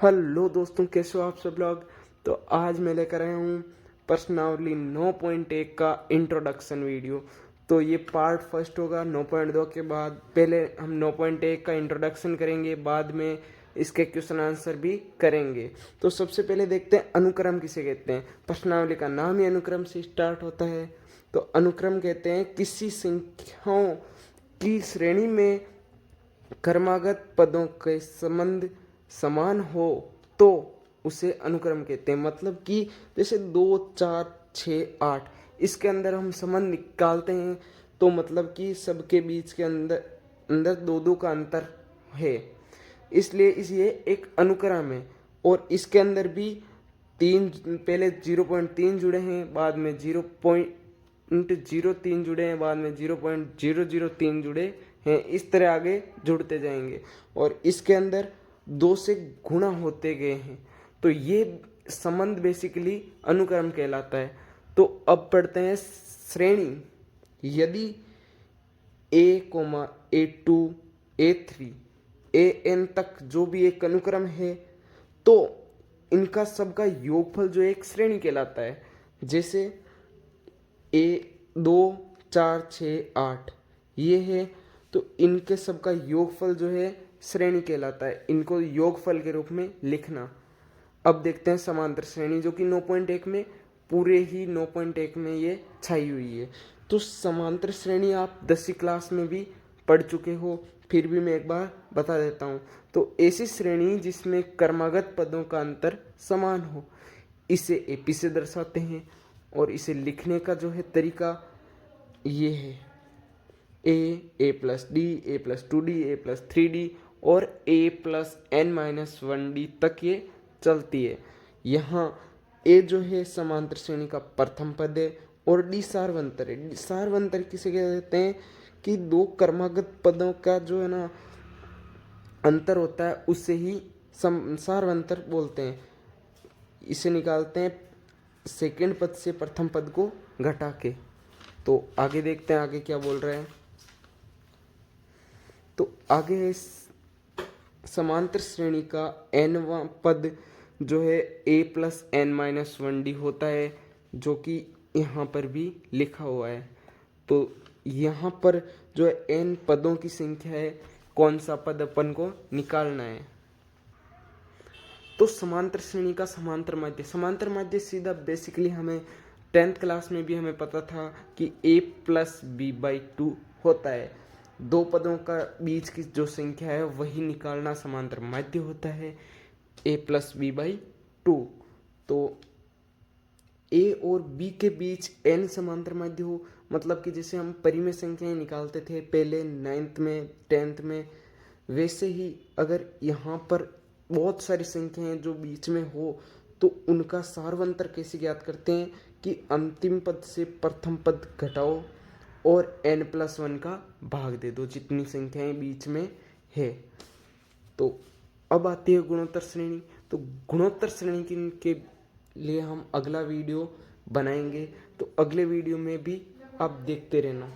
Hello दोस्तों, कैसे हो आप सब लोग। तो आज मैं लेकर आया हूँ प्रश्नावली 9.1 का इंट्रोडक्शन वीडियो। तो ये पार्ट फर्स्ट होगा। 9.2 के बाद पहले हम 9.1 का इंट्रोडक्शन करेंगे, बाद में इसके क्वेश्चन आंसर भी करेंगे। तो सबसे पहले देखते हैं अनुक्रम किसे कहते हैं। प्रश्नावली का नाम ही अनुक्रम से स्टार्ट होता है। तो अनुक्रम कहते हैं किसी संख्याओं की श्रेणी में क्रमागत पदों के संबंध समान हो तो उसे अनुक्रम कहते हैं। मतलब कि जैसे 2, 4, 6, 8 इसके अंदर हम संबंध निकालते हैं तो मतलब कि सबके बीच के अंदर अंदर 2-2 का अंतर है, इसलिए ये एक अनुक्रम है। और इसके अंदर भी तीन, पहले 0.3 जुड़े हैं, बाद में 0.03 जुड़े हैं, बाद में 0.003 जुड़े हैं, इस तरह आगे जुड़ते जाएंगे। और इसके अंदर 2 से गुणा होते गए हैं, तो ये संबंध बेसिकली अनुक्रम कहलाता है। तो अब पढ़ते हैं श्रेणी। यदि a, a2, a3, an तक जो भी एक अनुक्रम है तो इनका सबका योगफल जो एक श्रेणी कहलाता है। जैसे a2, 4, 6, 8 ये है, तो इनके सबका योगफल जो है श्रेणी कहलाता है। इनको योगफल के रूप में लिखना। अब देखते हैं समांतर श्रेणी, जो कि 9.1 में पूरे ही 9.1 में ये छाई हुई है। तो समांतर श्रेणी आप 10वीं क्लास में भी पढ़ चुके हो, फिर भी मैं एक बार बता देता हूँ। तो ऐसी श्रेणी जिसमें क्रमागत पदों का अंतर समान हो, इसे एपी से दर्शाते हैं। और इसे लिखने का जो है तरीका ये है, a plus D, a plus 2d, a plus 3d और a प्लस n-1d तक ये चलती है। यहाँ a जो है समांतर श्रेणी का प्रथम पद है और d सार्वंतर है। सार्वंतर किसे कहते हैं कि 2 क्रमागत पदों का जो है ना अंतर होता है, उससे ही सार्वंतर बोलते हैं। इसे निकालते हैं सेकंड पद से प्रथम पद को घटा के। तो आगे देखते हैं आगे क्या बोल रहे हैं। तो आगे है समांतर श्रेणी का nवां पद जो है a प्लस n-1d होता है, जो कि यहाँ पर भी लिखा हुआ है। तो यहाँ पर जो है n पदों की संख्या है, कौन सा पद अपन को निकालना है। तो समांतर श्रेणी का समांतर माध्य सीधा बेसिकली हमें 10th क्लास में भी हमें पता था कि a प्लस b/2 होता है। 2 पदों का बीच की जो संख्या है वही निकालना समांतर माध्य होता है, a प्लस b/2। तो a और b के बीच n समांतर माध्य हो, मतलब कि जैसे हम परिमेय संख्याएं निकालते थे पहले 9th में 10th में, वैसे ही अगर यहाँ पर बहुत सारी संख्याएं जो बीच में हो तो उनका सार्वंतर कैसे ज्ञात करते हैं कि अंतिम पद से प्रथम पद घटाओ और n+1 का भाग दे दो, जितनी संख्याएं बीच में है। तो अब आती है गुणोत्तर श्रेणी। तो गुणोत्तर श्रेणी के लिए हम अगला वीडियो बनाएंगे, तो अगले वीडियो में भी आप देखते रहना।